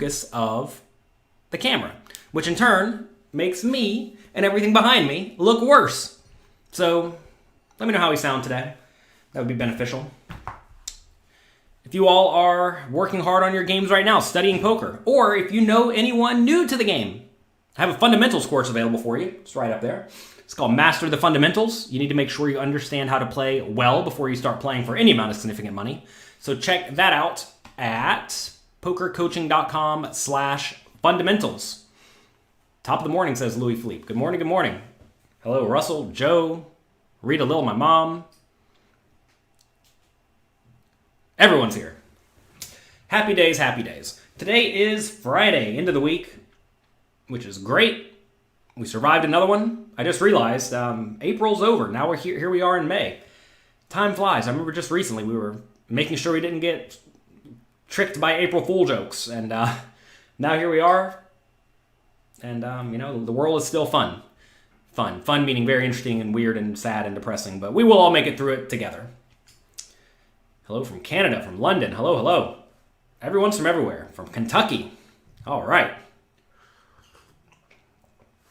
focus of the camera, which in turn makes me and everything behind me look worse. So let me know how we sound today. That would be beneficial. If you all are working hard on your games right now, studying poker, or if you know anyone new to the game, I have a fundamentals course available for you. It's right up there. It's called Master the Fundamentals. You need to make sure you understand how to play well before you start playing for any amount of significant money. So check that out at pokercoaching.com/fundamentals. Top of the morning, says Louis Philippe. Good morning, good morning. Hello, Russell, Joe, Rita Lil, my mom. Everyone's here. Happy days, happy days. Today is Friday, end of the week, which is great. We survived another one. I just realized April's over. Now we're here we are in May. Time flies. I remember just recently we were making sure we didn't get tricked by April Fool jokes. And now here we are. And, the world is still fun. Fun meaning very interesting and weird and sad and depressing. But we will all make it through it together. Hello from Canada, from London. Hello, hello. Everyone's from everywhere. From Kentucky. All right.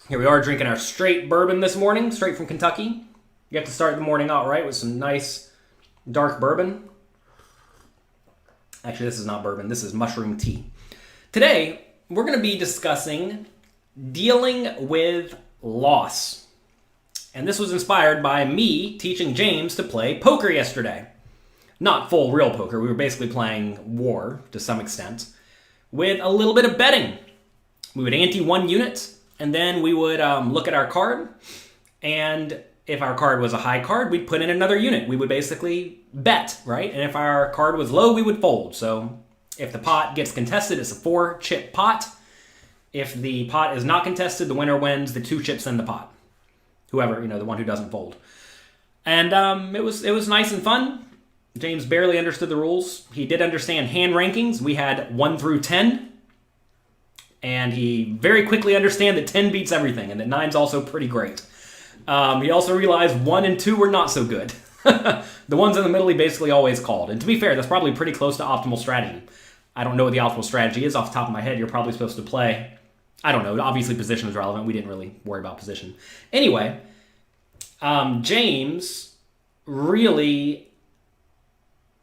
Here we are drinking our straight bourbon this morning, straight from Kentucky. You have to start the morning out right with some nice dark bourbon. Actually, this is not bourbon. This is mushroom tea. Today, we're going to be discussing dealing with loss. And this was inspired by me teaching James to play poker yesterday. Not full real poker. We were basically playing war to some extent with a little bit of betting. We would ante one unit. And then we would look at our card, and if our card was a high card, we'd put in another unit. We would basically bet, right? And if our card was low, we would fold. So if the pot gets contested, it's a 4-chip pot. If the pot is not contested, the winner wins the 2 chips in the pot. Whoever, the one who doesn't fold. And it was nice and fun. James barely understood the rules. He did understand hand rankings. We had 1 through 10. And he very quickly understand that 10 beats everything, and that 9's also pretty great. He also realized 1 and 2 were not so good. The ones in the middle he basically always called. And to be fair, that's probably pretty close to optimal strategy. I don't know what the optimal strategy is off the top of my head. You're probably supposed to play, I don't know, obviously position is relevant. We didn't really worry about position. Anyway, James really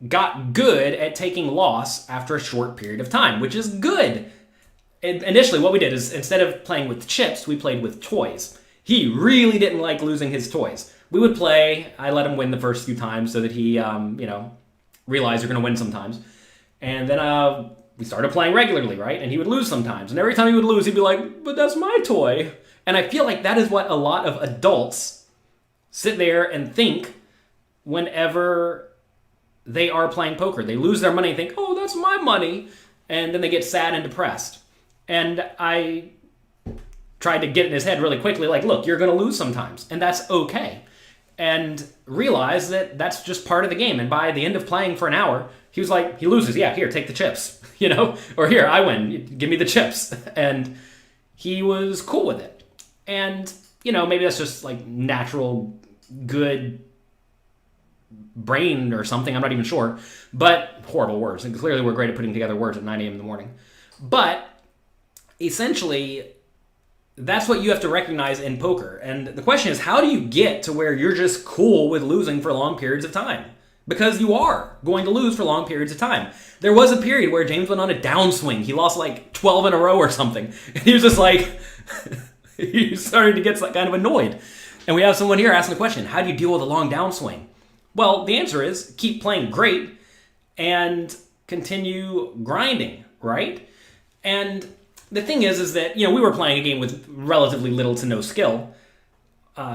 got good at taking loss after a short period of time, which is good. Initially, what we did is instead of playing with chips, we played with toys. He really didn't like losing his toys. We would play. I let him win the first few times so that he, realized you're going to win sometimes. And then we started playing regularly, right? And he would lose sometimes. And every time he would lose, he'd be like, but that's my toy. And I feel like that is what a lot of adults sit there and think whenever they are playing poker. They lose their money and think, oh, that's my money. And then they get sad and depressed. And I tried to get in his head really quickly, like, look, you're going to lose sometimes, and that's okay. And realize that that's just part of the game. And by the end of playing for an hour, he was like, he loses, yeah, here, take the chips, or here, I win, give me the chips. And he was cool with it. And, maybe that's just like natural, good brain or something, I'm not even sure. But horrible words. And clearly we're great at putting together words at 9 a.m. in the morning. But essentially, that's what you have to recognize in poker. And the question is, how do you get to where you're just cool with losing for long periods of time? Because you are going to lose for long periods of time. There was a period where James went on a downswing. He lost like 12 in a row or something. And he was just like, he started to get kind of annoyed. And we have someone here asking the question, how do you deal with a long downswing? Well, the answer is keep playing great and continue grinding, right? And the thing is that, we were playing a game with relatively little to no skill.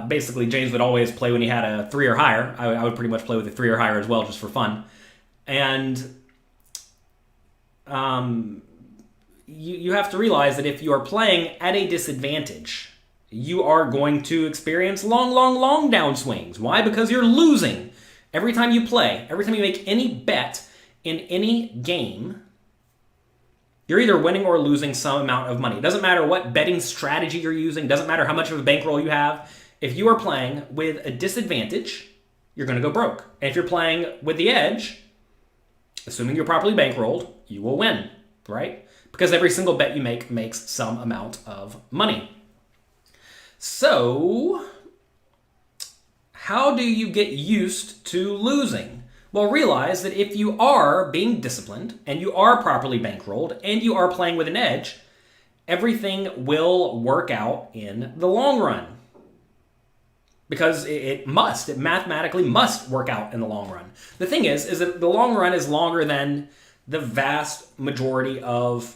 Basically, James would always play when he had a 3 or higher. I would pretty much play with a 3 or higher as well, just for fun. And you have to realize that if you are playing at a disadvantage, you are going to experience long, long, long downswings. Why? Because you're losing. Every time you play, every time you make any bet in any game, you're either winning or losing some amount of money. It doesn't matter what betting strategy you're using. It doesn't matter how much of a bankroll you have. If you are playing with a disadvantage, you're going to go broke. And if you're playing with the edge, assuming you're properly bankrolled, you will win, right? because every single bet you make makes some amount of money. So, how do you get used to losing? Well, realize that if you are being disciplined and you are properly bankrolled and you are playing with an edge, everything will work out in the long run. Because it mathematically must work out in the long run. The thing is that the long run is longer than the vast majority of,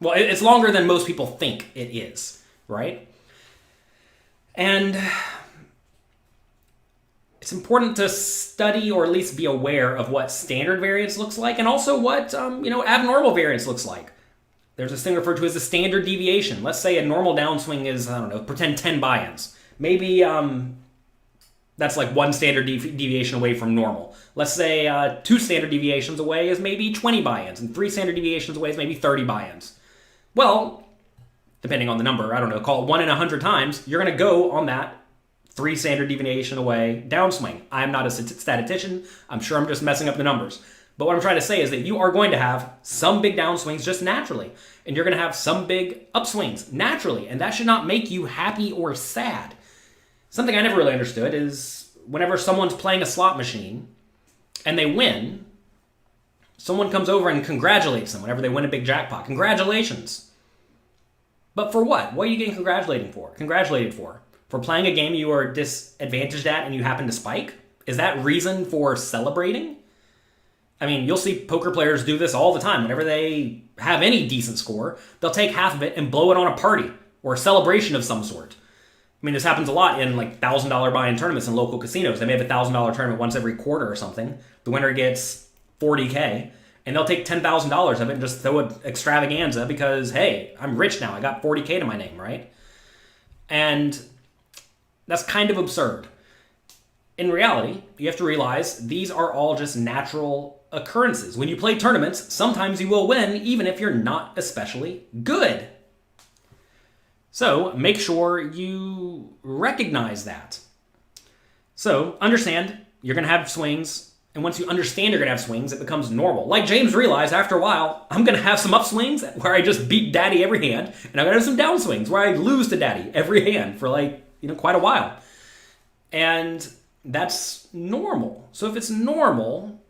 well, it's longer than most people think it is, right? And it's important to study or at least be aware of what standard variance looks like and also what, abnormal variance looks like. There's this thing referred to as a standard deviation. Let's say a normal downswing is, pretend 10 buy-ins. Maybe that's like one standard deviation away from normal. Let's say 2 standard deviations away is maybe 20 buy-ins, and 3 standard deviations away is maybe 30 buy-ins. Well, depending on the number, call it 1 in 100 times, you're going to go on that 3 standard deviation away downswing. I'm not a statistician. I'm sure I'm just messing up the numbers. But what I'm trying to say is that you are going to have some big downswings just naturally, and you're going to have some big upswings naturally, and that should not make you happy or sad. Something I never really understood is whenever someone's playing a slot machine and they win, someone comes over and congratulates them whenever they win a big jackpot. Congratulations. But for what? What are you getting congratulated for? For playing a game you are disadvantaged at and you happen to spike? Is that reason for celebrating? I mean, you'll see poker players do this all the time. Whenever they have any decent score, they'll take half of it and blow it on a party or a celebration of some sort. I mean, this happens a lot in like $1,000 buy-in tournaments in local casinos. They may have a $1,000 tournament once every quarter or something. The winner gets $40K, and they'll take $10,000 of it and just throw an extravaganza because, hey, I'm rich now. I got $40K to my name, right? And that's kind of absurd. In reality, you have to realize these are all just natural occurrences. When you play tournaments, sometimes you will win even if you're not especially good. So make sure you recognize that. So understand you're going to have swings, and once you understand you're going to have swings, it becomes normal. Like James realized after a while, I'm going to have some upswings where I just beat daddy every hand, and I'm going to have some downswings where I lose to daddy every hand for quite a while. And that's normal. So if it's normal,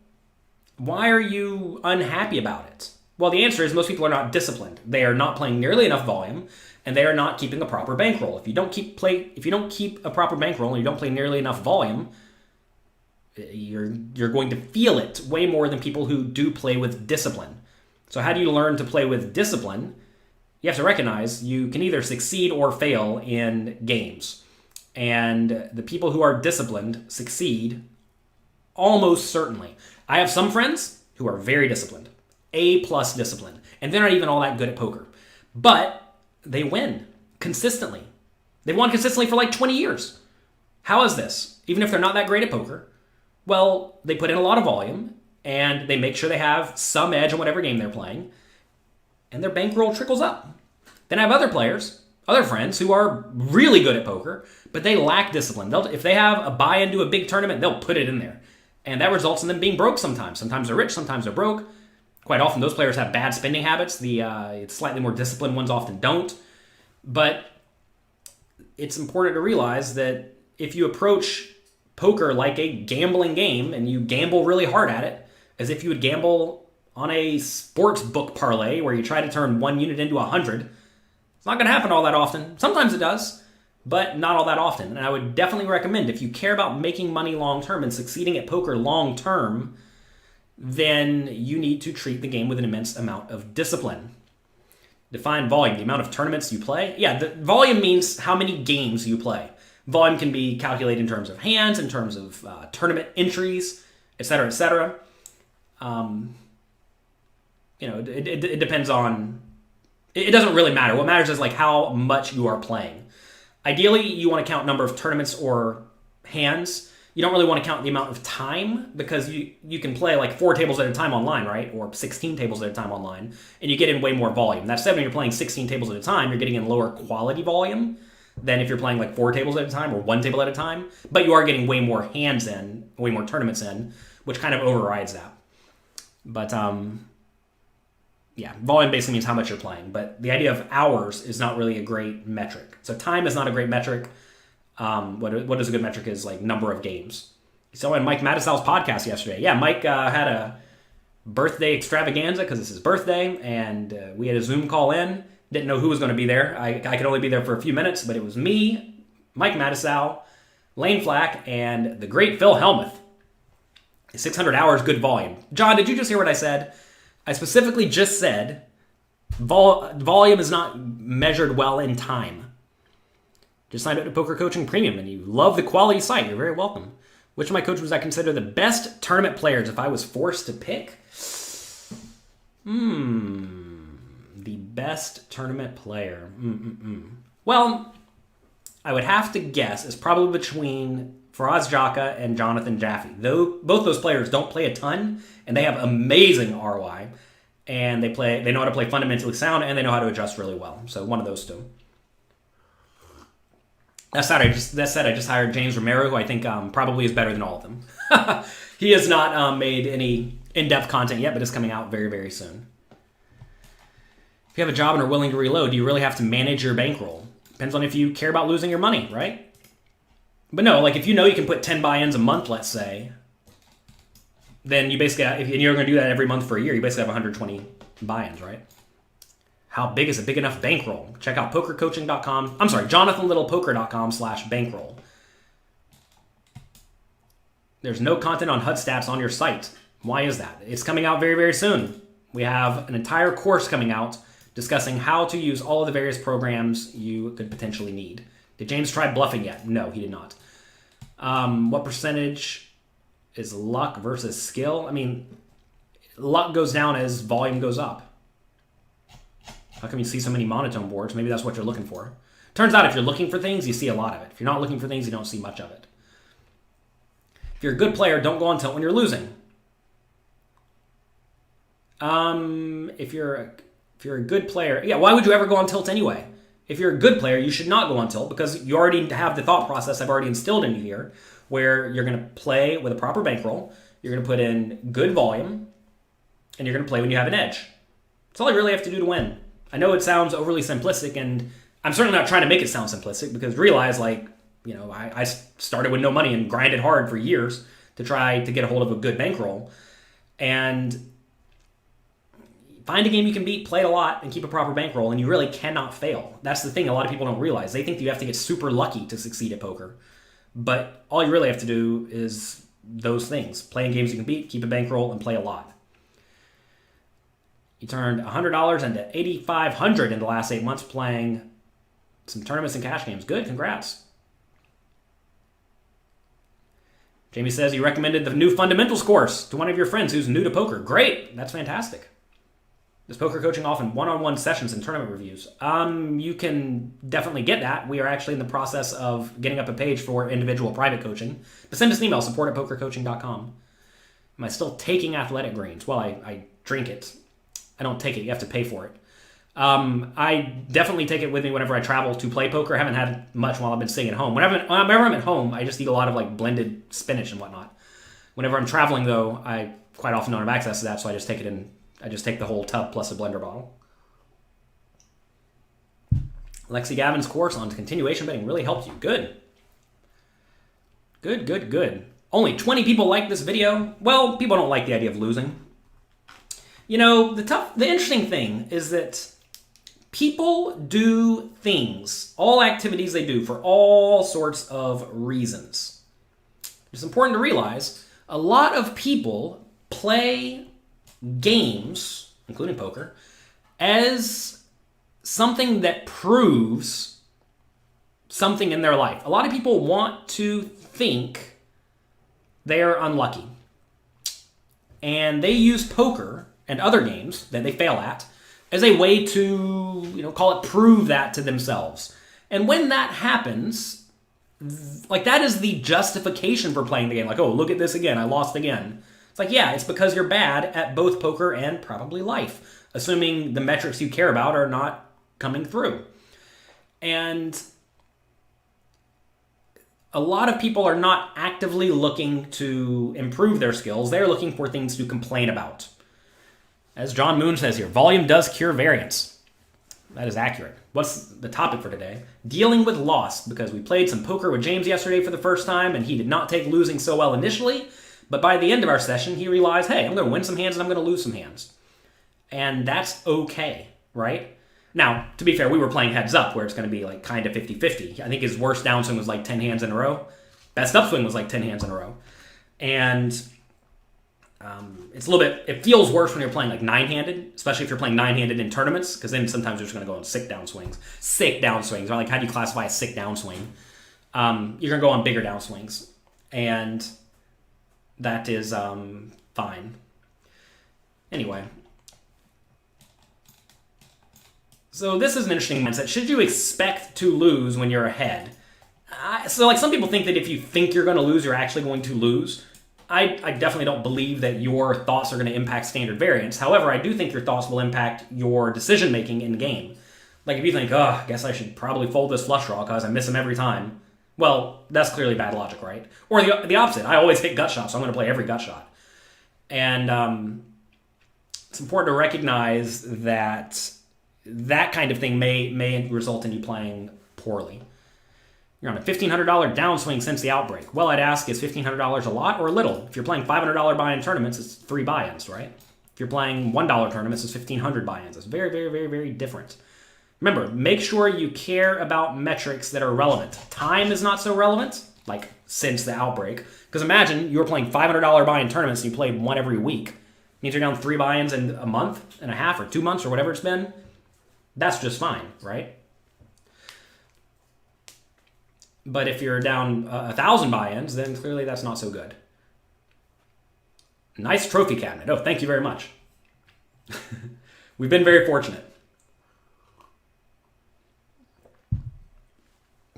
why are you unhappy about it? Well, the answer is most people are not disciplined. They are not playing nearly enough volume, and they are not keeping a proper bankroll. If you don't keep a proper bankroll and you don't play nearly enough volume, you're going to feel it way more than people who do play with discipline. So how do you learn to play with discipline? You have to recognize you can either succeed or fail in games. And the people who are disciplined succeed almost certainly. I have some friends who are very disciplined, A+ disciplined, and they're not even all that good at poker. But they win consistently. They've won consistently for like 20 years. How is this? Even if they're not that great at poker, well, they put in a lot of volume and they make sure they have some edge on whatever game they're playing, and their bankroll trickles up. Then I have other friends who are really good at poker, but they lack discipline. If they have a buy-in to a big tournament, they'll put it in there. And that results in them being broke sometimes. Sometimes they're rich, sometimes they're broke. Quite often, those players have bad spending habits. The slightly more disciplined ones often don't. But it's important to realize that if you approach poker like a gambling game and you gamble really hard at it, as if you would gamble on a sports book parlay where you try to turn 1 unit into 100, it's not going to happen all that often. Sometimes it does, but not all that often. And I would definitely recommend, if you care about making money long-term and succeeding at poker long-term, then you need to treat the game with an immense amount of discipline. Define volume, the amount of tournaments you play. Yeah, the volume means how many games you play. Volume can be calculated in terms of hands, in terms of tournament entries, etc., etc. It depends on... It doesn't really matter. What matters is like how much you are playing. Ideally, you want to count number of tournaments or hands. You don't really want to count the amount of time because you can play like 4 tables at a time online, right? Or 16 tables at a time online, and you get in way more volume. That said, when you're playing 16 tables at a time, you're getting in lower quality volume than if you're playing like 4 tables at a time or 1 table at a time. But you are getting way more hands in, way more tournaments in, which kind of overrides that. But yeah, volume basically means how much you're playing, but the idea of hours is not really a great metric. So time is not a great metric. What is a good metric is like number of games. So in Mike Mattisow's podcast yesterday, yeah, Mike had a birthday extravaganza because it's his birthday, and we had a Zoom call in. Didn't know who was going to be there. I could only be there for a few minutes, but it was me, Mike Mattisow, Lane Flack, and the great Phil Helmuth. 600 hours, good volume. John, did you just hear what I said? I specifically just said volume is not measured well in time. Just signed up to Poker Coaching Premium, and you love the quality site. You're very welcome. Which of my coaches would I consider the best tournament players if I was forced to pick? The best tournament player. Well, I would have to guess it's probably between Faraz Jaka and Jonathan Jaffe. Though both those players don't play a ton, and they have amazing ROI, and they know how to play fundamentally sound, and they know how to adjust really well. So one of those two. That said, I just hired James Romero, who I think probably is better than all of them. He has not made any in-depth content yet, but it's coming out very, very soon. If you have a job and are willing to reload, do you really have to manage your bankroll? Depends on if you care about losing your money, right? But no, like if you know you can put 10 buy-ins a month, let's say, then you basically, if you're going to do that every month for a year, you basically have 120 buy-ins, right? How big is a big enough bankroll? Check out pokercoaching.com. I'm sorry, jonathanlittlepoker.com/bankroll. There's no content on HUD stats on your site. Why is that? It's coming out very, very soon. We have an entire course coming out discussing how to use all of the various programs you could potentially need. Did James try bluffing yet? No, he did not. What percentage is luck versus skill? I mean, luck goes down as volume goes up. How come you see so many monotone boards? Maybe that's what you're looking for. Turns out if you're looking for things, you see a lot of it. If you're not looking for things, you don't see much of it. If you're a good player, don't go on tilt when you're losing. If you're a good player, yeah, why would you ever go on tilt anyway? If you're a good player, you should not go on tilt because you already have the thought process I've already instilled in you here, where you're going to play with a proper bankroll, you're going to put in good volume, and you're going to play when you have an edge. That's all you really have to do to win. I know it sounds overly simplistic, and I'm certainly not trying to make it sound simplistic because realize, like, you know, I started with no money and grinded hard for years to try to get a hold of a good bankroll. And find a game you can beat, play it a lot, and keep a proper bankroll, and you really cannot fail. That's the thing a lot of people don't realize. They think that you have to get super lucky to succeed at poker. But all you really have to do is those things. Playing games you can beat, keep a bankroll, and play a lot. You turned $100 into $8,500 in the last 8 months playing some tournaments and cash games. Good, congrats. Jamie says you recommended the new fundamentals course to one of your friends who's new to poker. Great, that's fantastic. Is poker coaching often one-on-one sessions and tournament reviews? You can definitely get that. We are actually in the process of getting up a page for individual private coaching. But send us an email, support@pokercoaching.com. Am I still taking athletic greens? Well, I drink it. I don't take it. You have to pay for it. I definitely take it with me whenever I travel to play poker. I haven't had much while I've been staying at home. Whenever I'm at home, I just eat a lot of like blended spinach and whatnot. Whenever I'm traveling, though, I quite often don't have access to that, so I just take it in. I just take the whole tub plus a blender bottle. Lexy Gavin's course on continuation betting really helped you. Good. Good. Only 20 people like this video. Well, people don't like the idea of losing. You know, the interesting thing is that people do things, all activities they do, for all sorts of reasons. It's important to realize a lot of people play games, including poker, as something that proves something in their life. A lot of people want to think they are unlucky. And they use poker and other games that they fail at as a way to, call it prove that to themselves. And when that happens, like that is the justification for playing the game. Like, oh, look at this again, I lost again. It's like, yeah, it's because you're bad at both poker and probably life, assuming the metrics you care about are not coming through. And a lot of people are not actively looking to improve their skills. They're looking for things to complain about. As John Moon says here, volume does cure variance. That is accurate. What's the topic for today? Dealing with loss, because we played some poker with James yesterday for the first time, and he did not take losing so well initially, but by the end of our session, he realized, hey, I'm going to win some hands and I'm going to lose some hands. And that's okay, right? Now, to be fair, we were playing heads up, where it's going to be like kind of 50-50. I think his worst downswing was like 10 hands in a row. Best upswing was like 10 hands in a row. And it's a little bit, it feels worse when you're playing like 9-handed, especially if you're playing 9-handed in tournaments, because then sometimes you're just going to go on sick downswings. Sick downswings, or like how do you classify a sick downswing? You're going to go on bigger downswings. And that is fine. Anyway. So this is an interesting mindset. Should you expect to lose when you're ahead? So like some people think that if you think you're going to lose, you're actually going to lose. I definitely don't believe that your thoughts are going to impact standard variance. However, I do think your thoughts will impact your decision-making in game. Like if you think, I guess I should probably fold this flush draw because I miss him every time. Well, that's clearly bad logic, right? Or the opposite. I always hit gut shots, so I'm going to play every gut shot. And it's important to recognize that that kind of thing may result in you playing poorly. You're on a $1,500 downswing since the outbreak. Well, I'd ask, is $1,500 a lot or a little? If you're playing $500 buy-in tournaments, it's 3 buy-ins, right? If you're playing $1 tournaments, it's 1,500 buy-ins. It's very, very, very, very different. Remember, make sure you care about metrics that are relevant. Time is not so relevant, like since the outbreak. Because imagine you were playing $500 buy-in tournaments and you played one every week. It means you're down 3 buy-ins in a month and a half or 2 months or whatever it's been. That's just fine, right? But if you're down 1,000 buy-ins, then clearly that's not so good. Nice trophy cabinet. Oh, thank you very much. We've been very fortunate.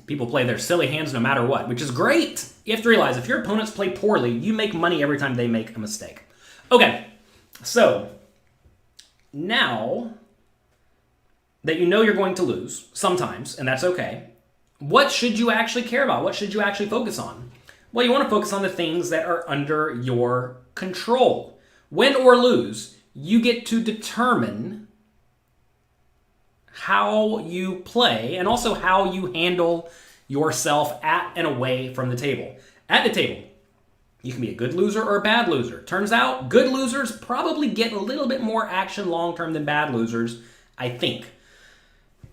People play their silly hands no matter what, which is great. You have to realize if your opponents play poorly, you make money every time they make a mistake. Okay, so now that you know you're going to lose sometimes, and that's okay, what should you actually care about? What should you actually focus on? Well, you want to focus on the things that are under your control. Win or lose, you get to determine how you play and also how you handle yourself at and away from the table. At the table, you can be a good loser or a bad loser. Turns out, good losers probably get a little bit more action long-term than bad losers, I think.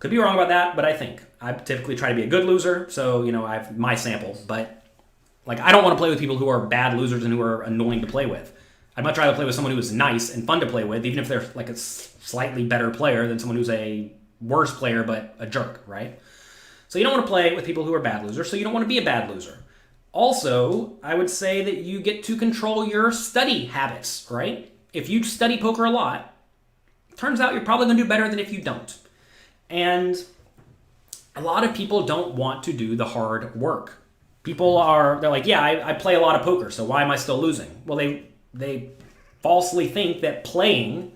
Could be wrong about that, but I think. I typically try to be a good loser, so, I have my sample. But, I don't want to play with people who are bad losers and who are annoying to play with. I'd much rather play with someone who is nice and fun to play with, even if they're, a slightly better player than someone who's a worse player but a jerk, right? So you don't want to play with people who are bad losers, so you don't want to be a bad loser. Also, I would say that you get to control your study habits, right? If you study poker a lot, turns out you're probably going to do better than if you don't. And a lot of people don't want to do the hard work. They're like, yeah, I play a lot of poker, so why am I still losing? Well, they falsely think that playing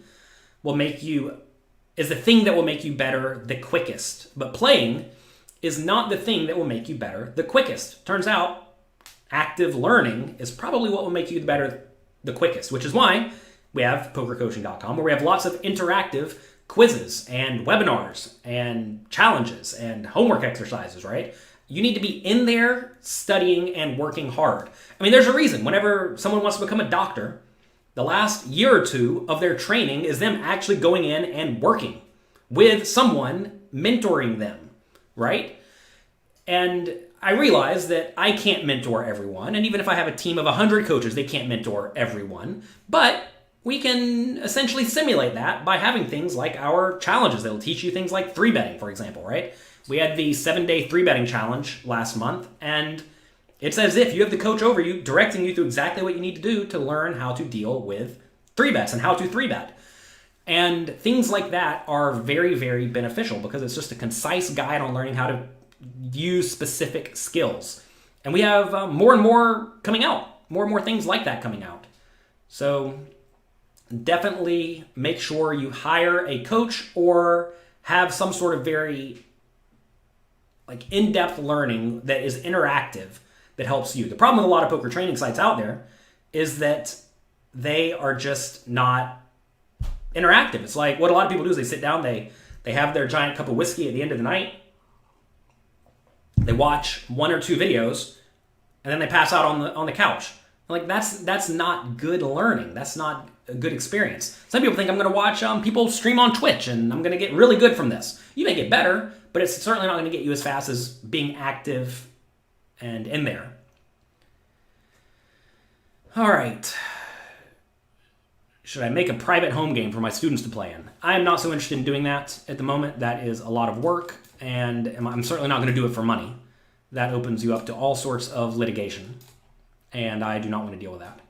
is the thing that will make you better the quickest. But playing is not the thing that will make you better the quickest. Turns out, active learning is probably what will make you better the quickest, which is why we have pokercoaching.com, where we have lots of interactive quizzes and webinars and challenges and homework exercises, right? You need to be in there studying and working hard. I mean, there's a reason. Whenever someone wants to become a doctor, the last year or two of their training is them actually going in and working with someone mentoring them, right? And I realize that I can't mentor everyone, and even if I have a team of 100 coaches, they can't mentor everyone, but we can essentially simulate that by having things like our challenges that'll teach you things like 3-betting, for example, right? We had the 7-day 3-betting challenge last month, and it's as if you have the coach over you, directing you through exactly what you need to do to learn how to deal with 3-bets and how to 3-bet. And things like that are very, very beneficial because it's just a concise guide on learning how to use specific skills. And we have more and more coming out, more and more things like that coming out. So definitely make sure you hire a coach or have some sort of very in-depth learning that is interactive that helps you. The problem with a lot of poker training sites out there is that they are just not interactive. It's like what a lot of people do is they sit down, they have their giant cup of whiskey at the end of the night, they watch 1 or 2 videos, and then they pass out on the couch. Like that's not good learning. That's not a good experience. Some people think I'm going to watch people stream on Twitch and I'm going to get really good from this. You may get better, but it's certainly not going to get you as fast as being active and in there. All right. Should I make a private home game for my students to play in? I am not so interested in doing that at the moment. That is a lot of work, and I'm certainly not going to do it for money. That opens you up to all sorts of litigation, and I do not want to deal with that.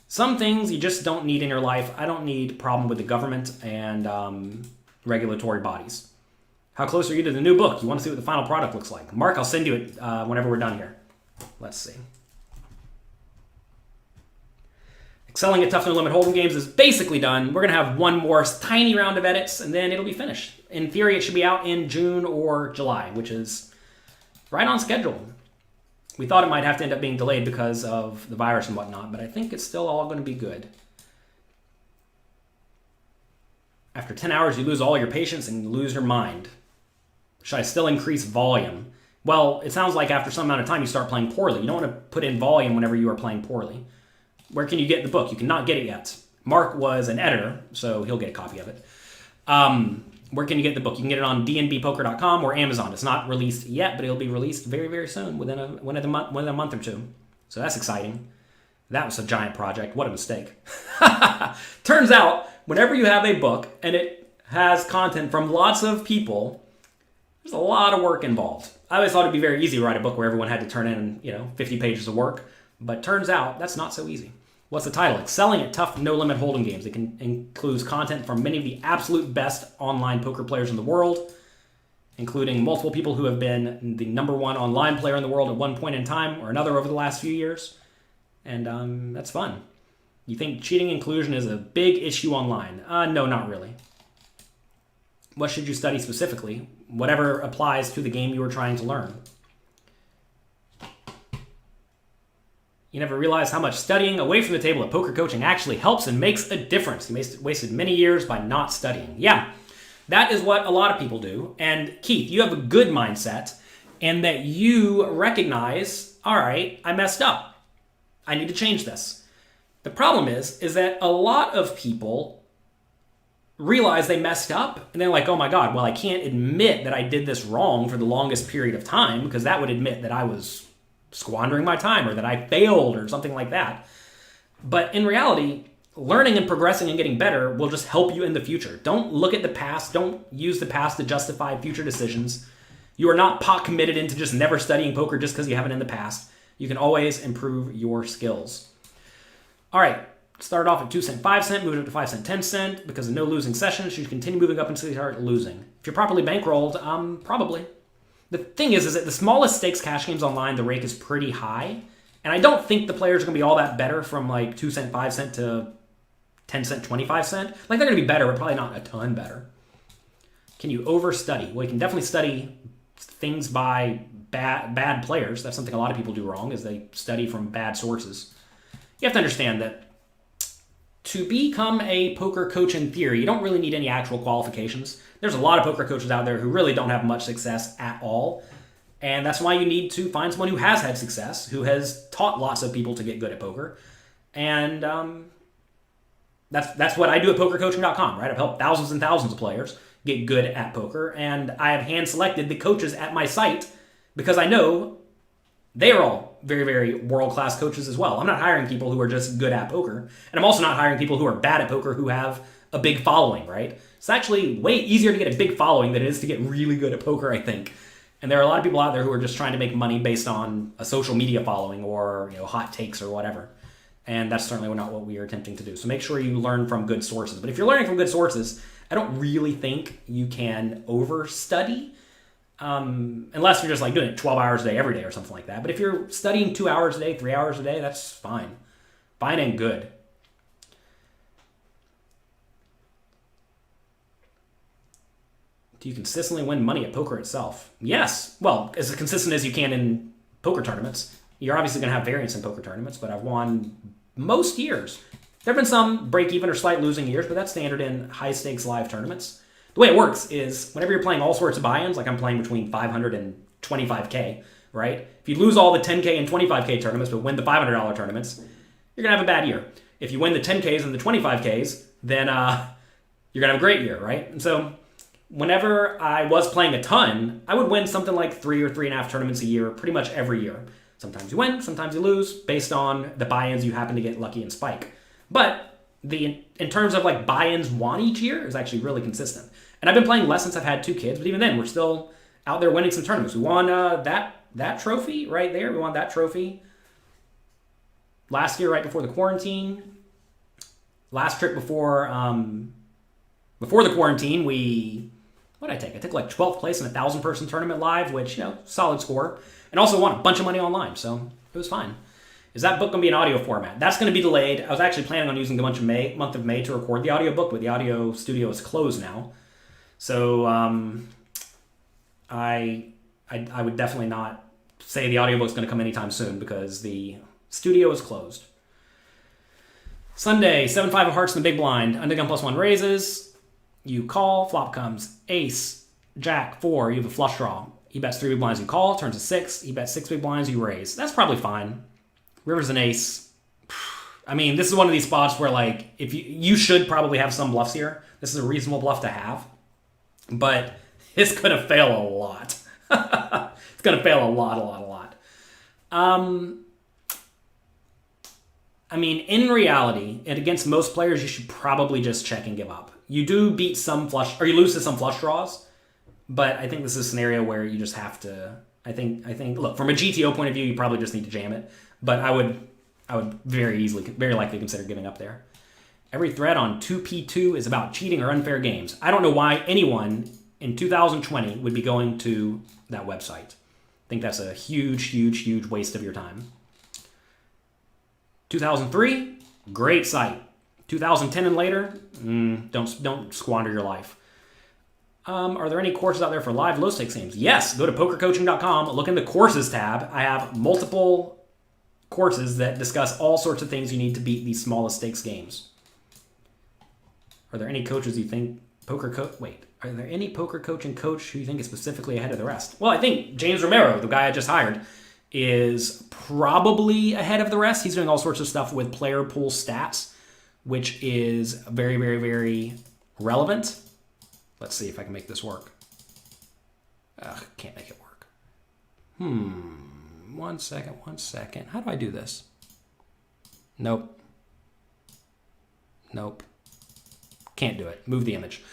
Some things you just don't need in your life. I don't need problem with the government and regulatory bodies. How close are you to the new book? You want to see what the final product looks like? Mark, I'll send you it whenever we're done here. Let's see. Excelling at Tough No Limit Hold'em games is basically done. We're going to have one more tiny round of edits, and then it'll be finished. In theory, it should be out in June or July, which is right on schedule. We thought it might have to end up being delayed because of the virus and whatnot, but I think it's still all going to be good. After 10 hours, you lose all your patience and you lose your mind. Should I still increase volume? Well, it sounds like after some amount of time, you start playing poorly. You don't want to put in volume whenever you are playing poorly. Where can you get the book? You cannot get it yet. Mark was an editor, so he'll get a copy of it. Where can you get the book? You can get it on dnbpoker.com or Amazon. It's not released yet, but it'll be released very, very soon, within a month or two. So that's exciting. That was a giant project. What a mistake. Turns out, whenever you have a book and it has content from lots of people, there's a lot of work involved. I always thought it'd be very easy to write a book where everyone had to turn in, 50 pages of work, but turns out that's not so easy. What's the title? Excelling at Tough No Limit Hold'em games. It includes content from many of the absolute best online poker players in the world, including multiple people who have been the #1 online player in the world at one point in time or another over the last few years. And that's fun. You think cheating inclusion is a big issue online? No, not really. What should you study specifically? Whatever applies to the game you are trying to learn. You never realize how much studying away from the table at poker coaching actually helps and makes a difference. You wasted many years by not studying. Yeah, that is what a lot of people do. And Keith, you have a good mindset and that you recognize, all right, I messed up. I need to change this. The problem is that a lot of people realize they messed up and they're like, oh my God, well, I can't admit that I did this wrong for the longest period of time because that would admit that I was squandering my time or that I failed or something like that. But in reality, learning and progressing and getting better will just help you in the future. Don't look at the past. Don't use the past to justify future decisions. You are not pot committed into just never studying poker just because you haven't in the past. You can always improve your skills. All right, started off at 2 cent, 5 cent, moved up to 5 cent, 10 cent. Because of no losing sessions, you should continue moving up until you start losing. If you're properly bankrolled, probably. The thing is that the smallest stakes cash games online, the rake is pretty high. And I don't think the players are going to be all that better from like 2 cent, 5 cent to 10 cent, 25 cent. Like they're going to be better, but probably not a ton better. Can you overstudy? Well, you can definitely study things by bad players. That's something a lot of people do wrong, is they study from bad sources. You have to understand that to become a poker coach in theory, you don't really need any actual qualifications. There's a lot of poker coaches out there who really don't have much success at all. And that's why you need to find someone who has had success, who has taught lots of people to get good at poker. And that's what I do at pokercoaching.com, right? I've helped thousands and thousands of players get good at poker. And I have hand-selected the coaches at my site because I know they are all very, very world-class coaches as well. I'm not hiring people who are just good at poker. And I'm also not hiring people who are bad at poker who have a big following, right? It's actually way easier to get a big following than it is to get really good at poker, I think. And there are a lot of people out there who are just trying to make money based on a social media following or hot takes or whatever. And that's certainly not what we are attempting to do. So make sure you learn from good sources. But if you're learning from good sources, I don't really think you can overstudy. Unless you're just like doing it 12 hours a day every day or something like that. But if you're studying 2 hours a day, 3 hours a day, that's fine. Fine and good. Do you consistently win money at poker itself? Yes. Well, as consistent as you can in poker tournaments. You're obviously going to have variance in poker tournaments, but I've won most years There have been some break-even or slight losing years, but that's standard in high-stakes live tournaments. The way it works is whenever you're playing all sorts of buy-ins, like I'm playing between 500 and 25K, right? If you lose all the 10K and 25K tournaments but win the $500 tournaments, you're going to have a bad year. If you win the 10Ks and the 25Ks, then you're going to have a great year, right? And so whenever I was playing a ton, I would win something like 3 or 3.5 tournaments a year pretty much every year. Sometimes you win, sometimes you lose, based on the buy-ins you happen to get lucky and spike. But in terms of like buy-ins won each year is actually really consistent. And I've been playing less since I've had 2 kids, but even then we're still out there winning some tournaments. We won that trophy right there. We won that trophy last year right before the quarantine. Last trip before the quarantine, what did I take? I took like 12th place in a 1,000-person tournament live, which, solid score. And also won a bunch of money online, so it was fine. Is that book going to be an audio format? That's going to be delayed. I was actually planning on using the month of May to record the audiobook, but the audio studio is closed now. So I would definitely not say the audiobook's going to come anytime soon because the studio is closed. Sunday, 7-5 of hearts in the big blind. Undergun +1 raises. You call. Flop comes ace, jack, 4. You have a flush draw. He bets 3 big blinds. You call. Turns to 6. He bets 6 big blinds. You raise. That's probably fine. River's an ace. I mean, this is one of these spots where, like, if you should probably have some bluffs here. This is a reasonable bluff to have. But it's going to fail a lot. It's going to fail a lot. I mean, in reality, and against most players, you should probably just check and give up. You do beat some flush, or you lose to some flush draws, but I think this is a scenario where you just have to, I think, look, from a GTO point of view, you probably just need to jam it, but I would very likely consider giving up there. Every thread on 2P2 is about cheating or unfair games. I don't know why anyone in 2020 would be going to that website. I think that's a huge waste of your time. 2003, great site. 2010 and later, don't squander your life. Are there any courses out there for live low-stakes games? Yes, go to pokercoaching.com, look in the courses tab. I have multiple courses that discuss all sorts of things you need to beat these smallest stakes games. Are there any coaches you think are there any poker coaching coach who you think is specifically ahead of the rest? Well, I think James Romero, the guy I just hired, is probably ahead of the rest. He's doing all sorts of stuff with player pool stats, which is very relevant. Let's see if I can make this work. Can't make it work. One second. How do I do this? Nope. Can't do it. Move the image.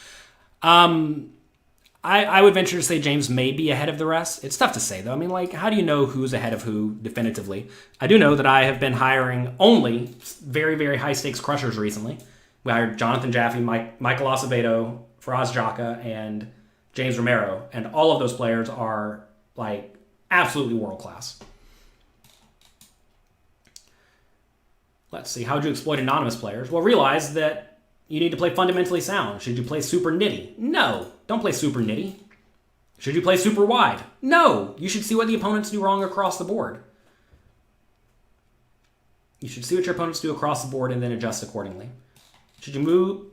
I would venture to say James may be ahead of the rest. It's tough to say, though. I mean, like, how do you know who's ahead of who definitively? I do know that I have been hiring only very high-stakes crushers recently. We hired Jonathan Jaffe, Michael Acevedo, Faraz Jaka, and James Romero, and all of those players are, like, absolutely world-class. Let's see. How would you exploit anonymous players? Well, realize that you need to play fundamentally sound. Should you play super nitty? No, don't play super nitty. Should you play super wide? No, you should see what the opponents do wrong across the board. You should see what your opponents do across the board and then adjust accordingly. Should you move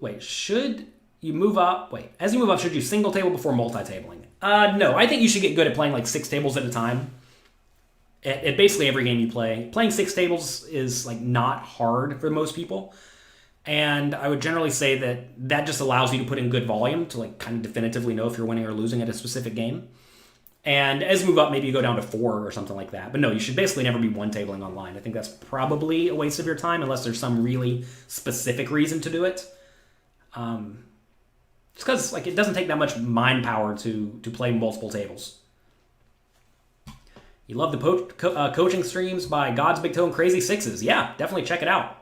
up? As you move up, should you single table before multi-tabling? No, I think you should get good at playing like 6 tables at a time. At basically every game you play. Playing 6 tables is like not hard for most people. And I would generally say that just allows you to put in good volume to like kind of definitively know if you're winning or losing at a specific game. And as you move up, maybe you go down to 4 or something like that. But no, you should basically never be one tabling online. I think that's probably a waste of your time unless there's some really specific reason to do it. Just because like it doesn't take that much mind power to play multiple tables. You love the coaching streams by God's Big Toe and Crazy Sixes. Yeah, definitely check it out.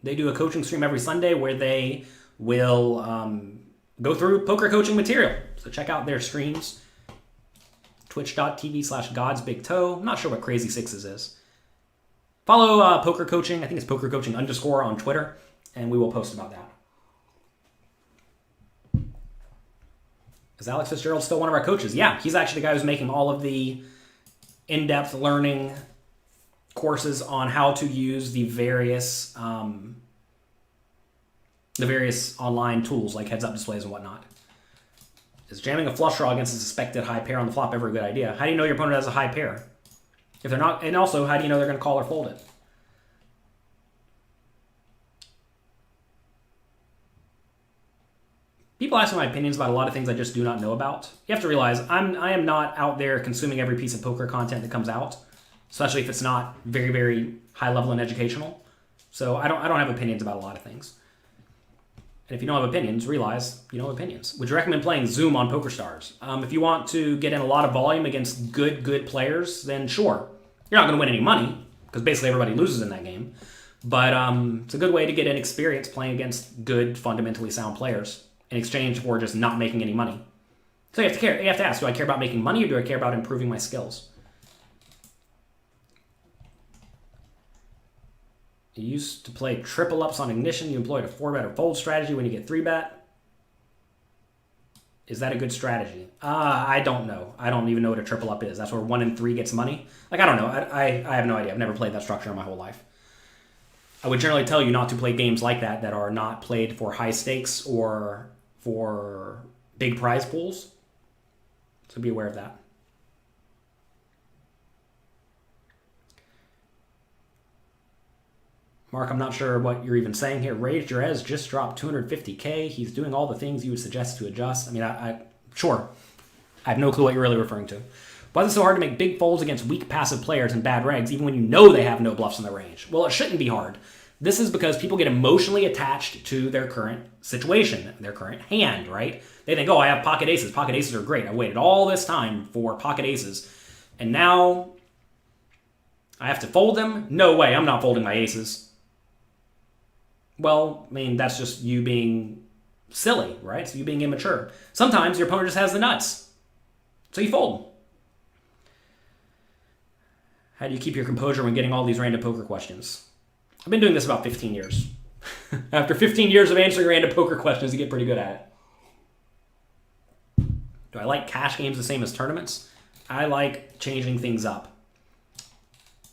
They do a coaching stream every Sunday where they will go through poker coaching material. So check out their streams. Twitch.tv/GodsBigToe. I'm not sure what Crazy Sixes is. Follow Poker Coaching. I think it's Poker Coaching _ on Twitter. And we will post about that. Is Alex Fitzgerald still one of our coaches? Yeah, he's actually the guy who's making all of the in-depth learning courses on how to use the various the various online tools like heads-up displays and whatnot. Is jamming a flush draw against a suspected high pair on the flop ever a good idea? How do you know your opponent has a high pair? If they're not, and also, how do you know they're going to call or fold it? People ask me my opinions about a lot of things I just do not know about. You have to realize I am not out there consuming every piece of poker content that comes out, especially if it's not very, very high level and educational. So I don't have opinions about a lot of things. And if you don't have opinions, realize you don't have opinions. Would you recommend playing Zoom on PokerStars? If you want to get in a lot of volume against good players, then sure. You're not going to win any money, because basically everybody loses in that game. But it's a good way to get an experience playing against good, fundamentally sound players in exchange for just not making any money. So you have to ask, do I care about making money or do I care about improving my skills? You used to play triple ups on ignition. You employed a 4-bet or fold strategy when you get 3-bet. Is that a good strategy? I don't know. I don't even know what a triple up is. That's where 1 in 3 gets money. Like, I don't know. I have no idea. I've never played that structure in my whole life. I would generally tell you not to play games like that that are not played for high stakes or for big prize pools. So be aware of that. Mark, I'm not sure what you're even saying here. Ray Jerez just dropped $250K. He's doing all the things you would suggest to adjust. I mean, sure. I have no clue what you're really referring to. Why is it so hard to make big folds against weak passive players and bad regs, even when you know they have no bluffs in their range? Well, it shouldn't be hard. This is because people get emotionally attached to their current situation, their current hand, right? They think, oh, I have pocket aces. Pocket aces are great. I waited all this time for pocket aces, and now I have to fold them? No way, I'm not folding my aces. Well, I mean, that's just you being silly, right? So you being immature. Sometimes your opponent just has the nuts, so you fold. How do you keep your composure when getting all these random poker questions? I've been doing this about 15 years. After 15 years of answering random poker questions, you get pretty good at it. Do I like cash games the same as tournaments? I like changing things up.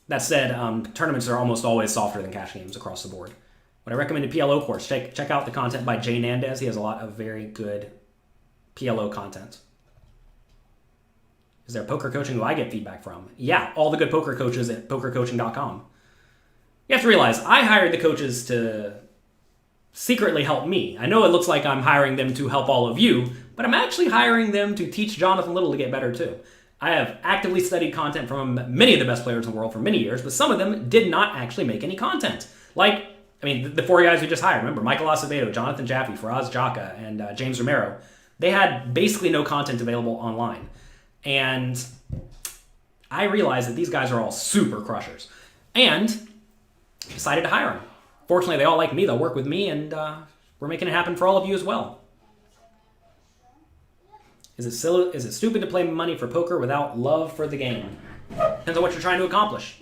That said, tournaments are almost always softer than cash games across the board. Would I recommend a PLO course? Check out the content by Jay Nandez. He has a lot of very good PLO content. Is there poker coaching who I get feedback from? Yeah, all the good poker coaches at pokercoaching.com. You have to realize, I hired the coaches to secretly help me. I know it looks like I'm hiring them to help all of you, but I'm actually hiring them to teach Jonathan Little to get better too. I have actively studied content from many of the best players in the world for many years, but some of them did not actually make any content. Like, I mean, the 4 guys we just hired, remember, Michael Acevedo, Jonathan Jaffe, Faraz Jaka, and James Romero, they had basically no content available online. And I realized that these guys are all super crushers. And decided to hire them. Fortunately, they all like me. They'll work with me, and we're making it happen for all of you as well. Is it stupid to play money for poker without love for the game? Depends on what you're trying to accomplish.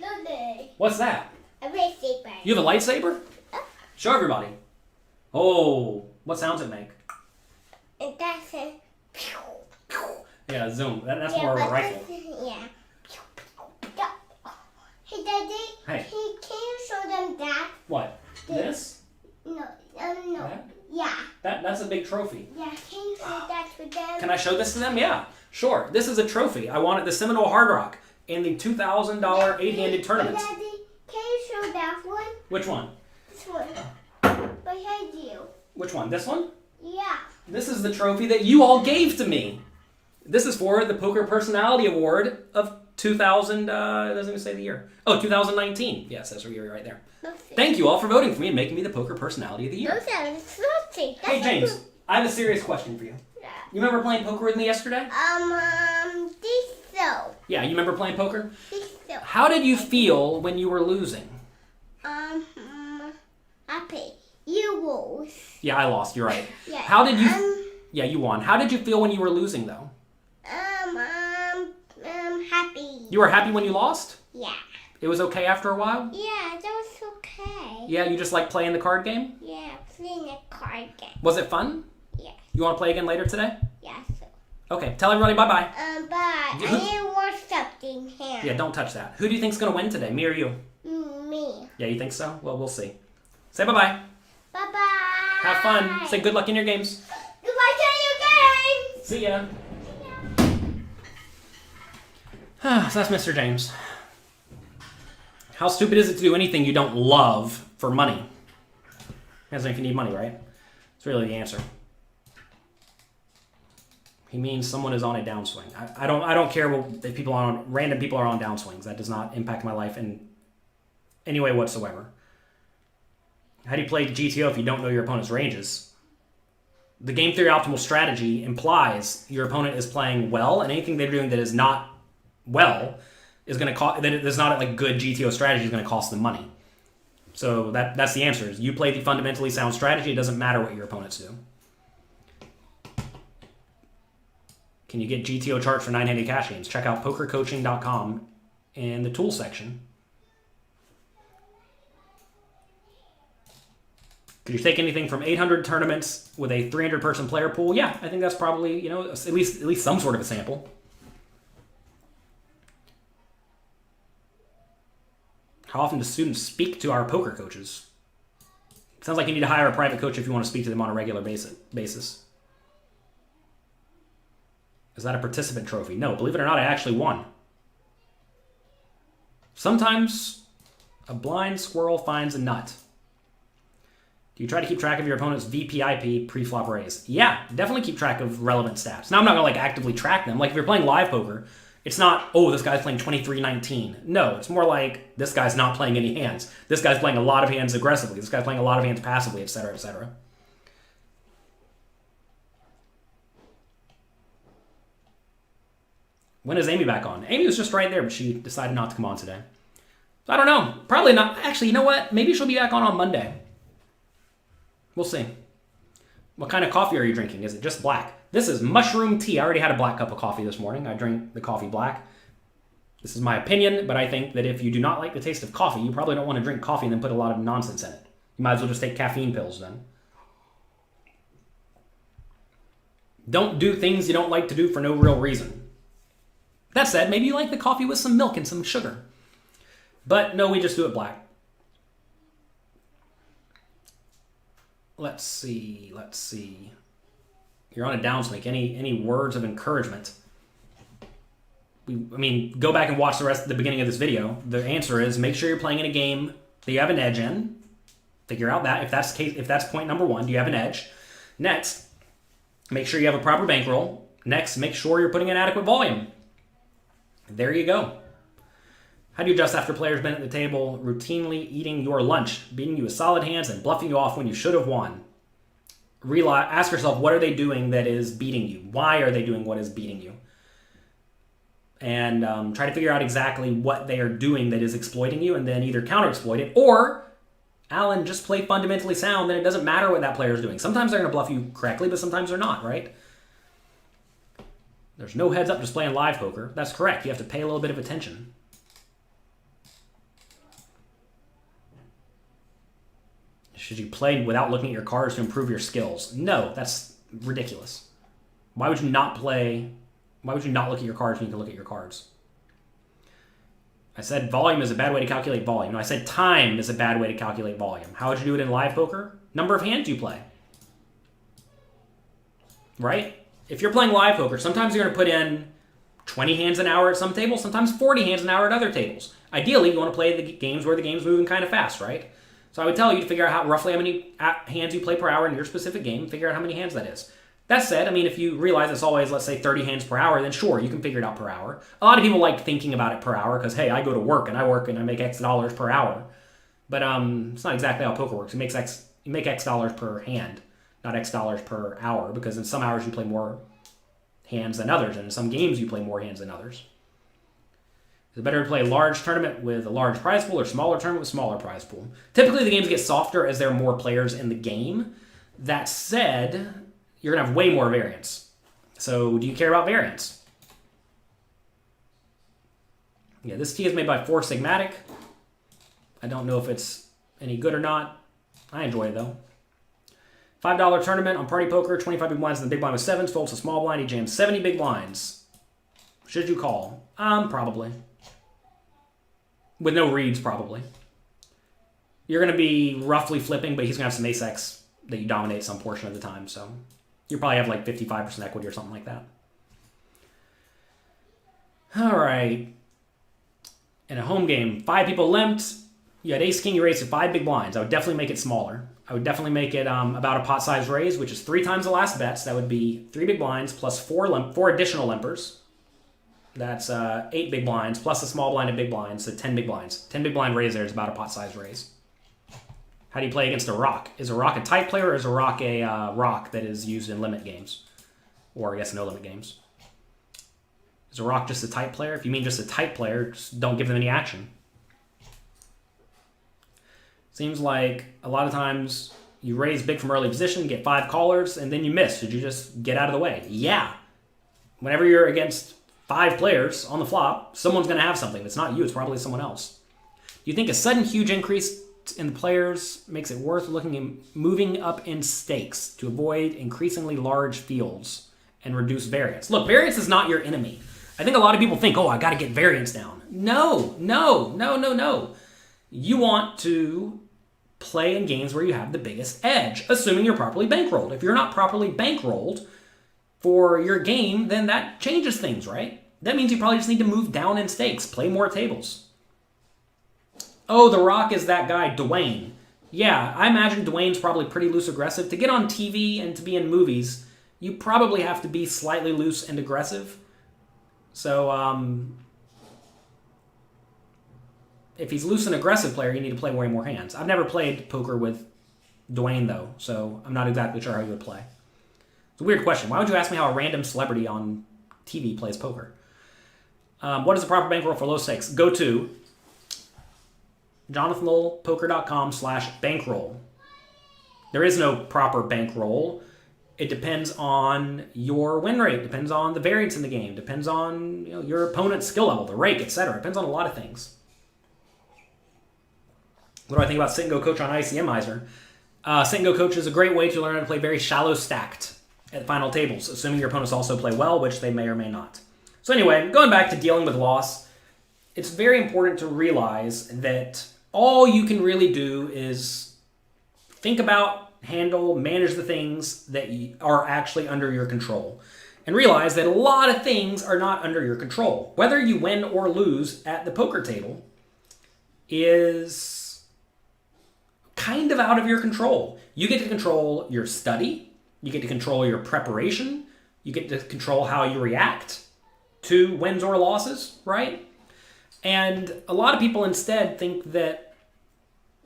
What's that? A lightsaber. You have a lightsaber? Show everybody. Oh, what sounds it make? It doesn't. Yeah, zoom. That's more of a rifle. Yeah. Hey, Daddy. Hey. Can you show them that? What? This? No. That? Yeah. That's a big trophy. Yeah. Can you show that to them? Can I show this to them? Yeah, sure. This is a trophy. I won at the Seminole Hard Rock in the $2,000 8-handed tournament. Hey, Daddy, can you show that one? Which one? This one. Behind you. Which one? This one? Yeah. This is the trophy that you all gave to me. This is for the Poker Personality Award of 2000, it doesn't even say the year. Oh, 2019. Yes, that's your year right there. Thank you all for voting for me and making me the Poker Personality of the Year. Those are salty. Hey, James, I have a serious question for you. Yeah. You remember playing poker with me yesterday? This so. Yeah, you remember playing poker? This so. How did you feel when you were losing? Happy. You lose. Yeah, I lost. You're right. Yeah. How did you... Yeah, you won. How did you feel when you were losing, though? Happy. You were happy when you lost? Yeah. It was okay after a while? Yeah, that was okay. Yeah, you just like playing the card game? Yeah, playing a card game. Was it fun? Yeah. You want to play again later today? Yeah, so. Okay, tell everybody bye-bye. Bye. I need to watch something here. Yeah, don't touch that. Who do you think's going to win today, me or you? Me. Yeah, you think so? Well, we'll see. Say bye-bye. Bye-bye. Have fun. Say good luck in your games. Goodbye to your games. See ya. So that's Mr. James. How stupid is it to do anything you don't love for money? As if you need money, right? It's really the answer. He means someone is on a downswing. I don't care if people are on random people are on downswings. That does not impact my life in any way whatsoever. How do you play GTO if you don't know your opponent's ranges? The game theory optimal strategy implies your opponent is playing well, and anything they're doing that is not well is going to cost. That is not like good GTO strategy is going to cost them money. So that's the answer. You play the fundamentally sound strategy. It doesn't matter what your opponents do. Can you get GTO charts for 9-handed cash games? Check out pokercoaching.com in the tools section. Could you take anything from 800 tournaments with a 300-person player pool? Yeah, I think that's probably, at least some sort of a sample. How often do students speak to our poker coaches? Sounds like you need to hire a private coach if you want to speak to them on a regular basis. Is that a participant trophy? No, believe it or not, I actually won. Sometimes a blind squirrel finds a nut. Do you try to keep track of your opponent's VPIP pre-flop raise? Yeah, definitely keep track of relevant stats. Now, I'm not going to actively track them. Like if you're playing live poker, it's not, oh, this guy's playing 23-19. No, it's more like this guy's not playing any hands. This guy's playing a lot of hands aggressively. This guy's playing a lot of hands passively, etc., etc. When is Amy back on? Amy was just right there, but she decided not to come on today. So I don't know. Probably not. Actually, you know what? Maybe she'll be back on Monday. We'll see. What kind of coffee are you drinking? Is it just black? This is mushroom tea. I already had a black cup of coffee this morning. I drink the coffee black. This is my opinion, but I think that if you do not like the taste of coffee, you probably don't want to drink coffee and then put a lot of nonsense in it. You might as well just take caffeine pills then. Don't do things you don't like to do for no real reason. That said, maybe you like the coffee with some milk and some sugar. But no, we just do it black. Let's see. You're on a downswing. Any words of encouragement? Go back and watch the beginning of this video. The answer is make sure you're playing in a game that you have an edge in. Figure out that if that's point number one, do you have an edge? Next, make sure you have a proper bankroll. Next, make sure you're putting in adequate volume. There you go. How do you adjust after players been at the table routinely eating your lunch, beating you with solid hands, and bluffing you off when you should have won? Ask yourself, what are they doing that is beating you? Why are they doing what is beating you? And try to figure out exactly what they are doing that is exploiting you, and then either counter-exploit it, or, Alan, just play fundamentally sound, then it doesn't matter what that player is doing. Sometimes they're going to bluff you correctly, but sometimes they're not, right? There's no heads up just playing live poker. That's correct. You have to pay a little bit of attention. Should you play without looking at your cards to improve your skills? No, that's ridiculous. Why would you not play? Why would you not look at your cards when you can look at your cards? I said volume is a bad way to calculate volume. No, I said time is a bad way to calculate volume. How would you do it in live poker? Number of hands you play. Right? If you're playing live poker, sometimes you're going to put in 20 hands an hour at some tables, sometimes 40 hands an hour at other tables. Ideally, you want to play the games where the game's moving kind of fast, right? So I would tell you to figure out roughly how many hands you play per hour in your specific game, figure out how many hands that is. That said, if you realize it's always, let's say, 30 hands per hour, then sure, you can figure it out per hour. A lot of people like thinking about it per hour because, hey, I go to work and I make X dollars per hour. But it's not exactly how poker works. You make X dollars per hand, not X dollars per hour, because in some hours you play more hands than others, and in some games you play more hands than others. Is it better to play a large tournament with a large prize pool or smaller tournament with smaller prize pool? Typically, the games get softer as there are more players in the game. That said, you're going to have way more variance. So, do you care about variance? Yeah, this tea is made by Four Sigmatic. I don't know if it's any good or not. I enjoy it, though. $5 tournament on Party Poker, 25 big blinds, and the big blind with sevens, folds a small blind, he jams 70 big blinds. Should you call? Probably. With no reads, probably. You're going to be roughly flipping, but he's going to have some ace-X that you dominate some portion of the time. So you probably have like 55% equity or something like that. All right. In a home game, 5 people limped. You had ace king, you raised to 5 big blinds. I would definitely make it smaller. I would definitely make it about a pot size raise, which is 3 times the last bets. That would be 3 big blinds plus 4 additional limpers. That's 8 big blinds plus a small blind of big blinds, so 10 big blinds. 10 big blind raise there is about a pot size raise. How do you play against a rock? Is a rock a tight player, or is a rock a rock that is used in limit games? Or I guess no limit games. Is a rock just a tight player? If you mean just a tight player, just don't give them any action. Seems like a lot of times you raise big from early position, get 5 callers, and then you miss. Should you just get out of the way? Yeah. Whenever you're against 5 players on the flop, someone's going to have something. If it's not you, it's probably someone else. Do you think a sudden huge increase in the players makes it worth moving up in stakes to avoid increasingly large fields and reduce variance? Look, variance is not your enemy. I think a lot of people think, oh, I got to get variance down. No. You want to play in games where you have the biggest edge, assuming you're properly bankrolled. If you're not properly bankrolled for your game, then that changes things, right? That means you probably just need to move down in stakes, play more tables. Oh, the rock is that guy, Dwayne. Yeah, I imagine Dwayne's probably pretty loose aggressive. To get on TV and to be in movies, you probably have to be slightly loose and aggressive. So, if he's loose and aggressive player, you need to play way more hands. I've never played poker with Dwayne, though, so I'm not exactly sure how he would play. It's a weird question. Why would you ask me how a random celebrity on TV plays poker? What is the proper bankroll for low stakes? Go to jonathanlowellpoker.com/bankroll. There is no proper bankroll. It depends on your win rate, depends on the variance in the game, depends on your opponent's skill level, the rake, etc. It depends on a lot of things. What do I think about Sit and Go Coach on ICMizer? Sit and Go Coach is a great way to learn how to play very shallow stacked at the final tables, assuming your opponents also play well, which they may or may not. So anyway, going back to dealing with loss, it's very important to realize that all you can really do is think about, handle, manage the things that are actually under your control. And realize that a lot of things are not under your control. Whether you win or lose at the poker table is kind of out of your control. You get to control your study. You get to control your preparation. You get to control how you react to wins or losses, right? And a lot of people instead think that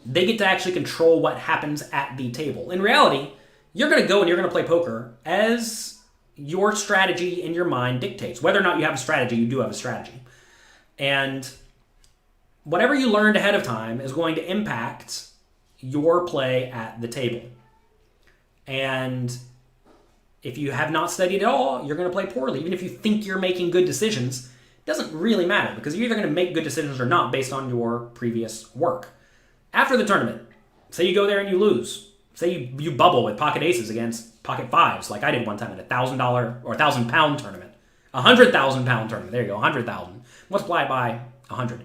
they get to actually control what happens at the table. In reality, you're going to go and you're going to play poker as your strategy in your mind dictates. Whether or not you have a strategy, you do have a strategy. And whatever you learned ahead of time is going to impact your play at the table. And if you have not studied at all, you're going to play poorly. Even if you think you're making good decisions, it doesn't really matter because you're either going to make good decisions or not based on your previous work. After the tournament, say you go there and you lose. Say you bubble with pocket aces against pocket fives, like I did one time at a $1,000 or £1,000 tournament. £100,000 tournament. There you go, 100,000. Multiply it by 100.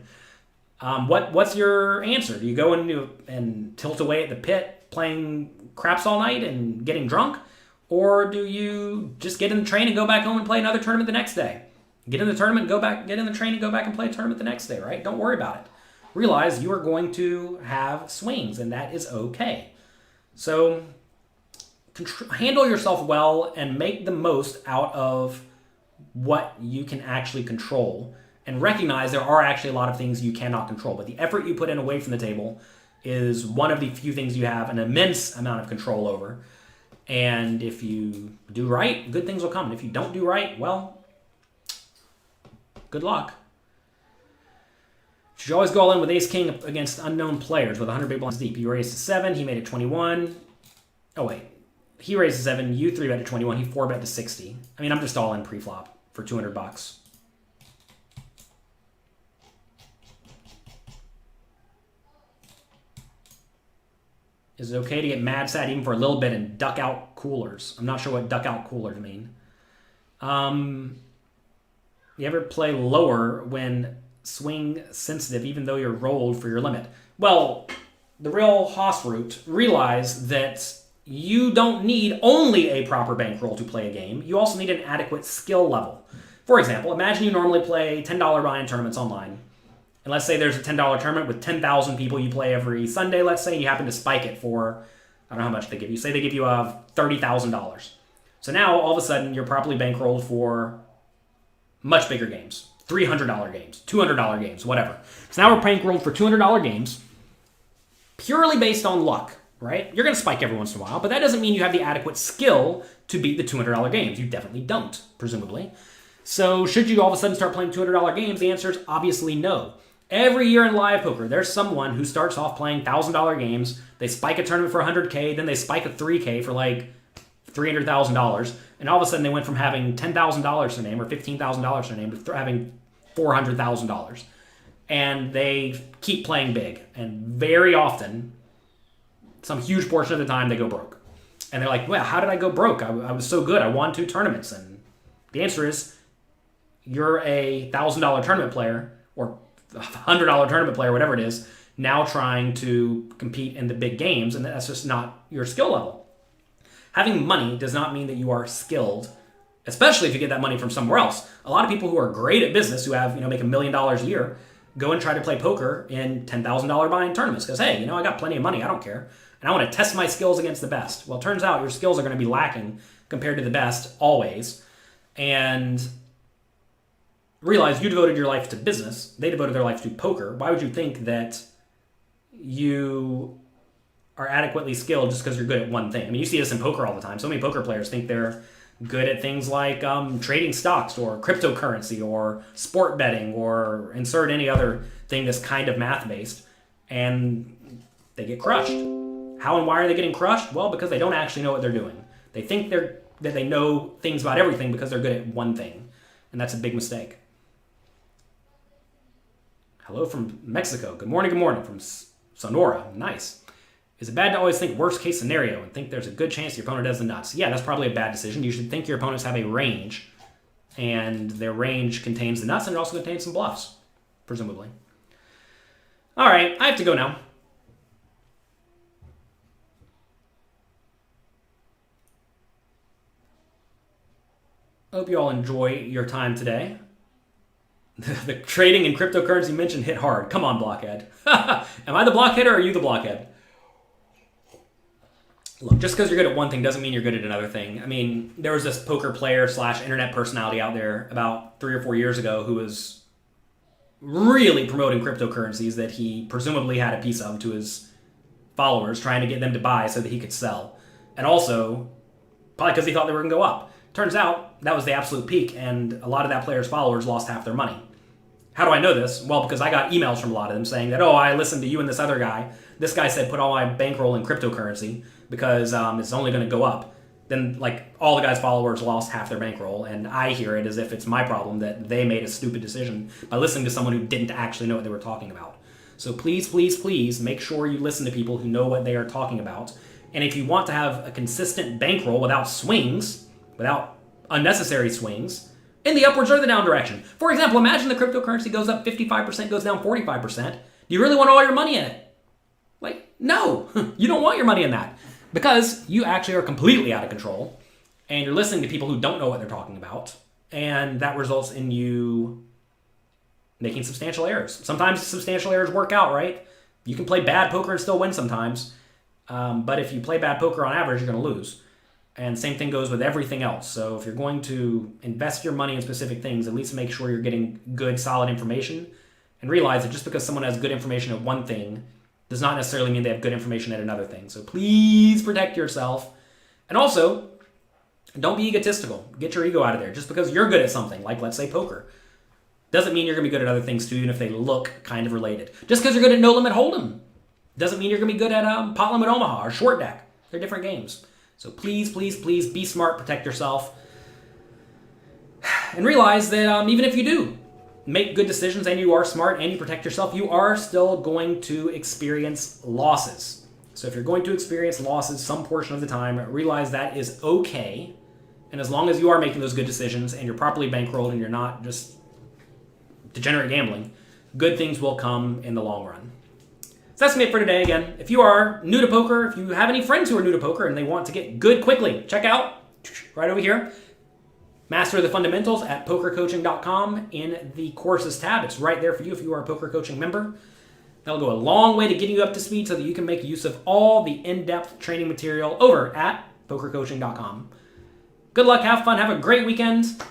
What's your answer? Do you go and tilt away at the pit playing craps all night and getting drunk? Or do you just get in the train and go back home and play another tournament the next day? Get in the tournament, get in the train and go back and play a tournament the next day, right? Don't worry about it. Realize you are going to have swings, and that is okay. So handle yourself well and make the most out of what you can actually control, and recognize there are actually a lot of things you cannot control. But the effort you put in away from the table is one of the few things you have an immense amount of control over. And if you do right, good things will come. And if you don't do right, well, good luck. You should always go all in with ace-king against unknown players with 100 big blinds deep. You raised to 7, he made it 21. Oh, wait. He raised to 7, you 3-bet to 21, he 4-bet to 60. I mean, I'm just all in pre-flop for $200. Is it okay to get mad sad even for a little bit and duck out coolers? I'm not sure what duck out coolers mean. You ever play lower when swing sensitive even though you're rolled for your limit? Well, the real Haas route, realize that you don't need only a proper bankroll to play a game. You also need an adequate skill level. For example, imagine you normally play $10 buy-in tournaments online. And let's say there's a $10 tournament with 10,000 people you play every Sunday, let's say, and you happen to spike it for, I don't know how much they give you. Say they give you $30,000. So now, all of a sudden, you're properly bankrolled for much bigger games. $300 games, $200 games, whatever. So now we're bankrolled for $200 games, purely based on luck, right? You're going to spike every once in a while, but that doesn't mean you have the adequate skill to beat the $200 games. You definitely don't, presumably. So should you all of a sudden start playing $200 games? The answer is obviously no. Every year in live poker, there's someone who starts off playing $1,000 games, they spike a tournament for $100K, then they spike a $3K for like $300,000, and all of a sudden they went from having $10,000 to their name or $15,000 to their name to having $400,000. And they keep playing big, and very often, some huge portion of the time, they go broke. And they're like, well, how did I go broke? I was so good. I won 2 tournaments. And the answer is, you're a $1,000 tournament player, or $100 tournament player, whatever it is, now trying to compete in the big games, and that's just not your skill level. Having money does not mean that you are skilled, especially if you get that money from somewhere else. A lot of people who are great at business, who have, make $1 million a year, go and try to play poker in $10,000 buy-in tournaments because, hey, I got plenty of money, I don't care, and I want to test my skills against the best. Well, it turns out your skills are going to be lacking compared to the best always, and realize you devoted your life to business, they devoted their life to poker. Why would you think that you are adequately skilled just because you're good at one thing? I mean, you see this in poker all the time. So many poker players think they're good at things like trading stocks or cryptocurrency or sport betting or insert any other thing that's kind of math-based, and they get crushed. How and why are they getting crushed? Well, because they don't actually know what they're doing. They think that they know things about everything because they're good at one thing, and that's a big mistake. Hello from Mexico. Good morning from Sonora. Nice. Is it bad to always think worst case scenario and think there's a good chance your opponent does the nuts? Yeah, that's probably a bad decision. You should think your opponents have a range, and their range contains the nuts, and it also contains some bluffs, presumably. All right, I have to go now. I hope you all enjoy your time today. The trading and cryptocurrency mention hit hard. Come on, blockhead. Am I the blockhead or are you the blockhead? Look, just because you're good at one thing doesn't mean you're good at another thing. I mean, there was this poker player / internet personality out there about 3 or 4 years ago who was really promoting cryptocurrencies that he presumably had a piece of to his followers, trying to get them to buy so that he could sell. And also, probably because he thought they were going to go up. Turns out, that was the absolute peak, and a lot of that player's followers lost half their money. How do I know this? Well, because I got emails from a lot of them saying that, oh, I listened to you and this other guy. This guy said put all my bankroll in cryptocurrency because it's only going to go up. Then, all the guy's followers lost half their bankroll, and I hear it as if it's my problem that they made a stupid decision by listening to someone who didn't actually know what they were talking about. So please, please, please make sure you listen to people who know what they are talking about. And if you want to have a consistent bankroll without swings, without unnecessary swings, in the upwards or the down direction. For example, imagine the cryptocurrency goes up 55%, goes down 45%. Do you really want all your money in it? No, you don't want your money in that because you actually are completely out of control and you're listening to people who don't know what they're talking about, and that results in you making substantial errors. Sometimes substantial errors work out, right? You can play bad poker and still win sometimes, but if you play bad poker on average, you're going to lose. And same thing goes with everything else. So if you're going to invest your money in specific things, at least make sure you're getting good, solid information, and realize that just because someone has good information at one thing does not necessarily mean they have good information at another thing. So please protect yourself. And also, don't be egotistical. Get your ego out of there. Just because you're good at something, like let's say poker, doesn't mean you're going to be good at other things too, even if they look kind of related. Just because you're good at No Limit Hold'em doesn't mean you're going to be good at Pot Limit Omaha or Short Deck. They're different games. So please, please, please be smart, protect yourself, and realize that even if you do make good decisions and you are smart and you protect yourself, you are still going to experience losses. So if you're going to experience losses some portion of the time, realize that is okay. And as long as you are making those good decisions and you're properly bankrolled and you're not just degenerate gambling, good things will come in the long run. So that's it for today. Again, if you are new to poker, if you have any friends who are new to poker and they want to get good quickly, check out right over here, Master the Fundamentals at pokercoaching.com in the Courses tab. It's right there for you if you are a poker coaching member. That'll go a long way to getting you up to speed so that you can make use of all the in-depth training material over at pokercoaching.com. Good luck, have fun, have a great weekend.